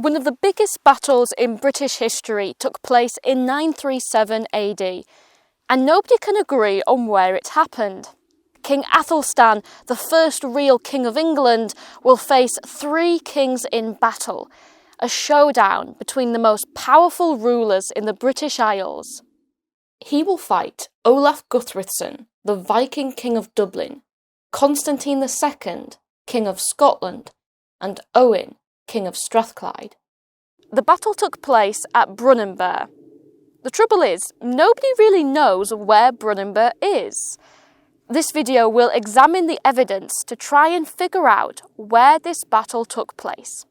One of the biggest battles in British history took place in 937 AD, and nobody can agree on where it happened. King Athelstan, the first real king of England, will face three kings in battle, a showdown between the most powerful rulers in the British Isles. He will fight Olaf Guthrithson, the Viking king of Dublin, Constantine II, king of Scotland, and Owen, king of Strathclyde. The battle took place at Brunanburh. The trouble is, nobody really knows where Brunanburh is. This video will examine the evidence to try and figure out where this battle took place.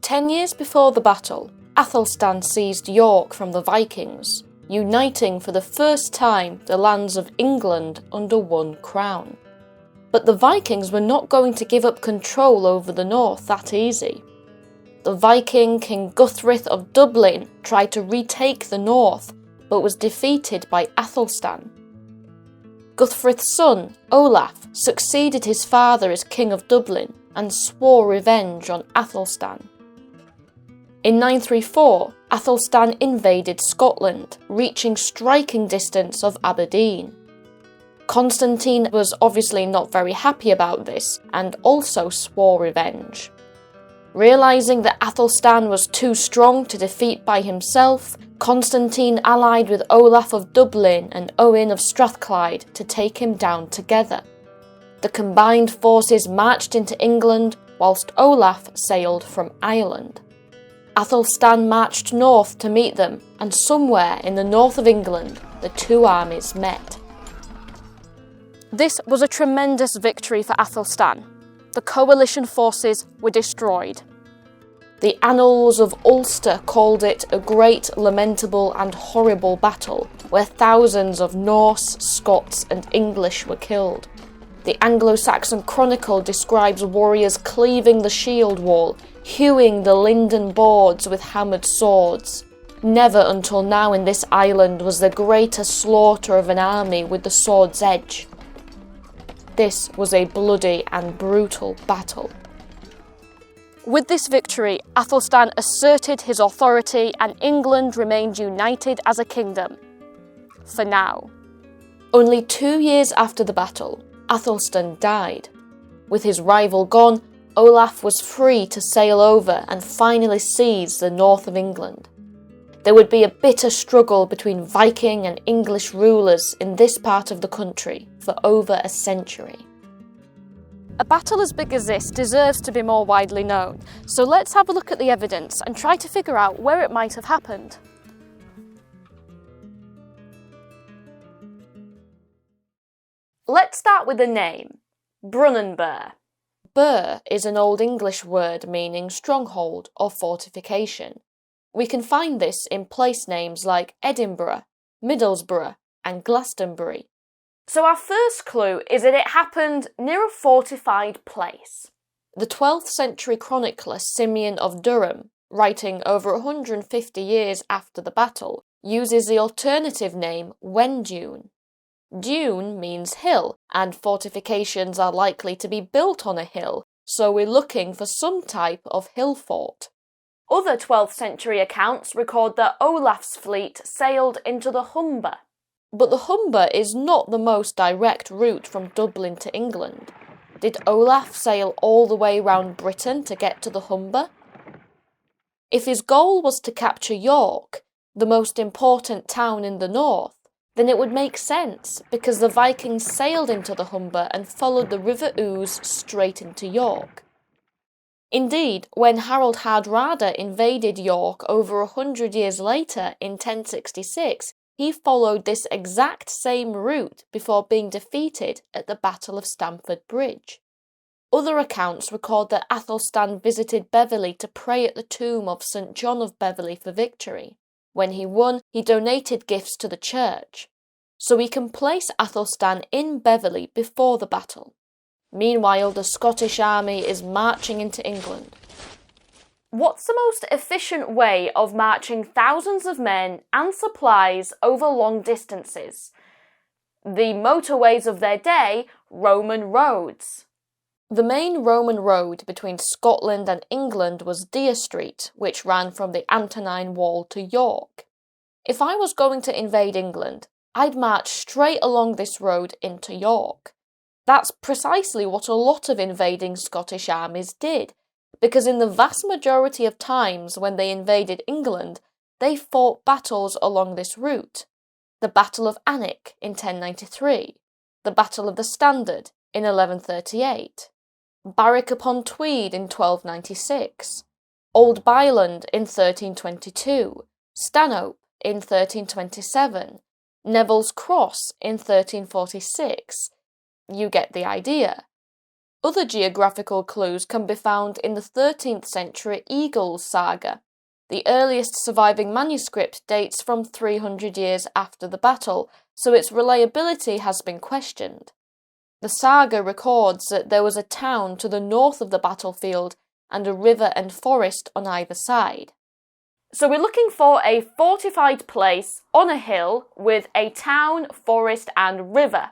10 years before the battle, Athelstan seized York from the Vikings, uniting for the first time the lands of England under one crown. But the Vikings were not going to give up control over the north that easy. The Viking King Guthrith of Dublin tried to retake the north, but was defeated by Athelstan. Guthrith's son, Olaf, succeeded his father as King of Dublin and swore revenge on Athelstan. In 934, Athelstan invaded Scotland, reaching striking distance of Aberdeen. Constantine was obviously not very happy about this and also swore revenge. Realising that Athelstan was too strong to defeat by himself, Constantine allied with Olaf of Dublin and Owen of Strathclyde to take him down together. The combined forces marched into England whilst Olaf sailed from Ireland. Athelstan marched north to meet them, and somewhere in the north of England, the two armies met. This was a tremendous victory for Athelstan. The coalition forces were destroyed. The annals of Ulster called it a great, lamentable and horrible battle, where thousands of Norse, Scots and English were killed. The Anglo-Saxon Chronicle describes warriors cleaving the shield wall, hewing the linden boards with hammered swords. Never until now in this island was there greater slaughter of an army with the sword's edge. This was a bloody and brutal battle. With this victory, Athelstan asserted his authority and England remained united as a kingdom. For now. Only 2 years after the battle, Athelstan died. With his rival gone, Olaf was free to sail over and finally seize the north of England. There would be a bitter struggle between Viking and English rulers in this part of the country for over a century. A battle as big as this deserves to be more widely known, so let's have a look at the evidence and try to figure out where it might have happened. Let's start with the name, Brunanburh. Burh is an Old English word meaning stronghold or fortification. We can find this in place names like Edinburgh, Middlesbrough and Glastonbury. So our first clue is that it happened near a fortified place. The 12th century chronicler Simeon of Durham, writing over 150 years after the battle, uses the alternative name Wendune. Dune means hill, and fortifications are likely to be built on a hill, so we're looking for some type of hill fort. Other 12th century accounts record that Olaf's fleet sailed into the Humber. But the Humber is not the most direct route from Dublin to England. Did Olaf sail all the way round Britain to get to the Humber? If his goal was to capture York, the most important town in the north, then it would make sense because the Vikings sailed into the Humber and followed the River Ouse straight into York. Indeed, when Harold Hardrada invaded York over 100 years later in 1066, he followed this exact same route before being defeated at the Battle of Stamford Bridge. Other accounts record that Athelstan visited Beverley to pray at the tomb of St. John of Beverley for victory. When he won, he donated gifts to the church. So we can place Athelstan in Beverley before the battle. Meanwhile, the Scottish army is marching into England. What's the most efficient way of marching thousands of men and supplies over long distances? The motorways of their day, Roman roads. The main Roman road between Scotland and England was Deer Street, which ran from the Antonine Wall to York. If I was going to invade England, I'd march straight along this road into York. That's precisely what a lot of invading Scottish armies did, because in the vast majority of times when they invaded England, they fought battles along this route. The Battle of Alnwick in 1093, the Battle of the Standard in 1138, Berwick-upon-Tweed in 1296, Old Byland in 1322, Stanhope in 1327, Neville's Cross in 1346. You get the idea. Other geographical clues can be found in the 13th century Eagles saga. The earliest surviving manuscript dates from 300 years after the battle, so its reliability has been questioned. The saga records that there was a town to the north of the battlefield and a river and forest on either side. So we're looking for a fortified place on a hill with a town, forest and river.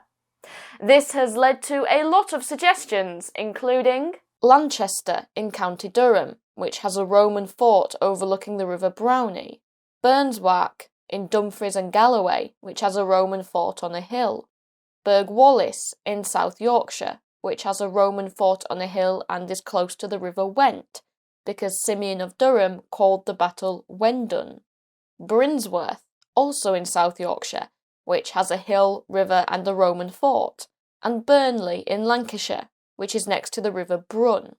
This has led to a lot of suggestions, including Lanchester in County Durham, which has a Roman fort overlooking the River Brownie, Burnswark in Dumfries and Galloway, which has a Roman fort on a hill, Burg Wallis in South Yorkshire, which has a Roman fort on a hill and is close to the River Went, because Simeon of Durham called the battle Wendun, Brinsworth, also in South Yorkshire, which has a hill, river and a Roman fort, and Burnley in Lancashire, which is next to the River Brun.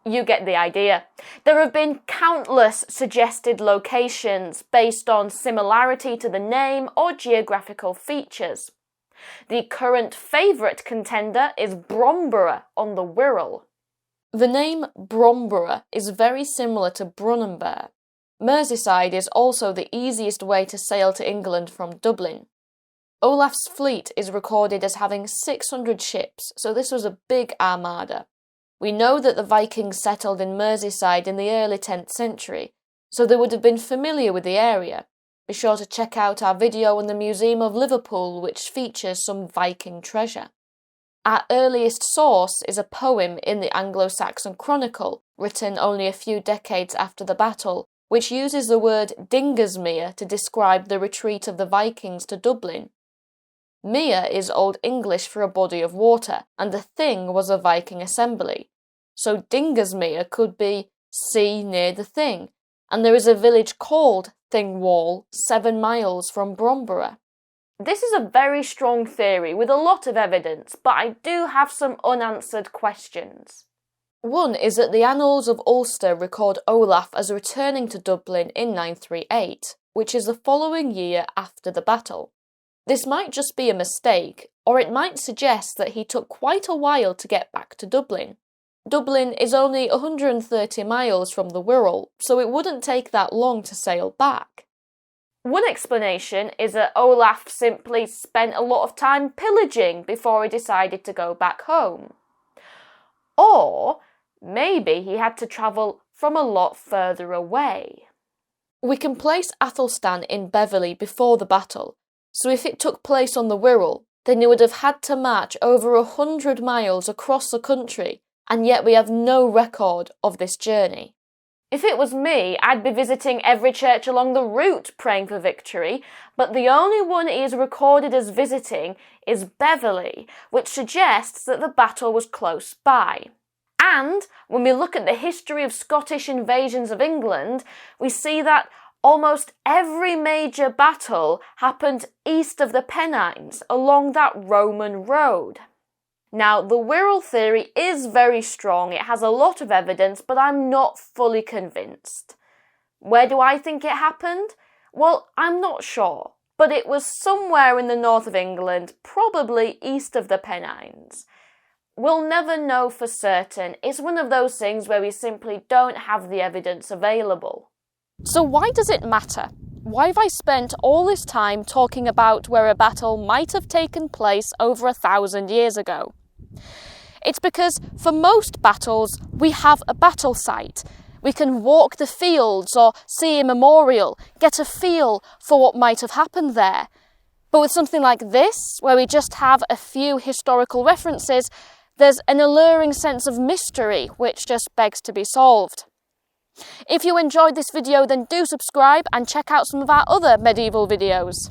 You get the idea. There have been countless suggested locations based on similarity to the name or geographical features. The current favourite contender is Bromborough on the Wirral. The name Bromborough is very similar to Brunanburh. Merseyside is also the easiest way to sail to England from Dublin. Olaf's fleet is recorded as having 600 ships, so this was a big armada. We know that the Vikings settled in Merseyside in the early 10th century, so they would have been familiar with the area. Be sure to check out our video in the Museum of Liverpool, which features some Viking treasure. Our earliest source is a poem in the Anglo-Saxon Chronicle, written only a few decades after the battle, which uses the word Dingersmere to describe the retreat of the Vikings to Dublin. Mere is Old English for a body of water, and the Thing was a Viking assembly. So Dingersmere could be sea near the Thing, and there is a village called Thingwall 7 miles from Bromborough. This is a very strong theory with a lot of evidence, but I do have some unanswered questions. One is that the Annals of Ulster record Olaf as returning to Dublin in 938, which is the following year after the battle. This might just be a mistake, or it might suggest that he took quite a while to get back to Dublin. Dublin is only 130 miles from the Wirral, so it wouldn't take that long to sail back. One explanation is that Olaf simply spent a lot of time pillaging before he decided to go back home. Or maybe he had to travel from a lot further away. We can place Athelstan in Beverley before the battle, so if it took place on the Wirral, then he would have had to march over 100 miles across the country, and yet we have no record of this journey. If it was me, I'd be visiting every church along the route praying for victory, but the only one he is recorded as visiting is Beverley, which suggests that the battle was close by. And when we look at the history of Scottish invasions of England, we see that almost every major battle happened east of the Pennines, along that Roman road. Now, the Wirral theory is very strong, it has a lot of evidence, but I'm not fully convinced. Where do I think it happened? Well, I'm not sure, but it was somewhere in the north of England, probably east of the Pennines. We'll never know for certain. It's one of those things where we simply don't have the evidence available. So why does it matter? Why have I spent all this time talking about where a battle might have taken place over 1,000 years ago? It's because for most battles, we have a battle site. We can walk the fields or see a memorial, get a feel for what might have happened there. But with something like this, where we just have a few historical references, There's an alluring sense of mystery which just begs to be solved. If you enjoyed this video, then do subscribe and check out some of our other medieval videos.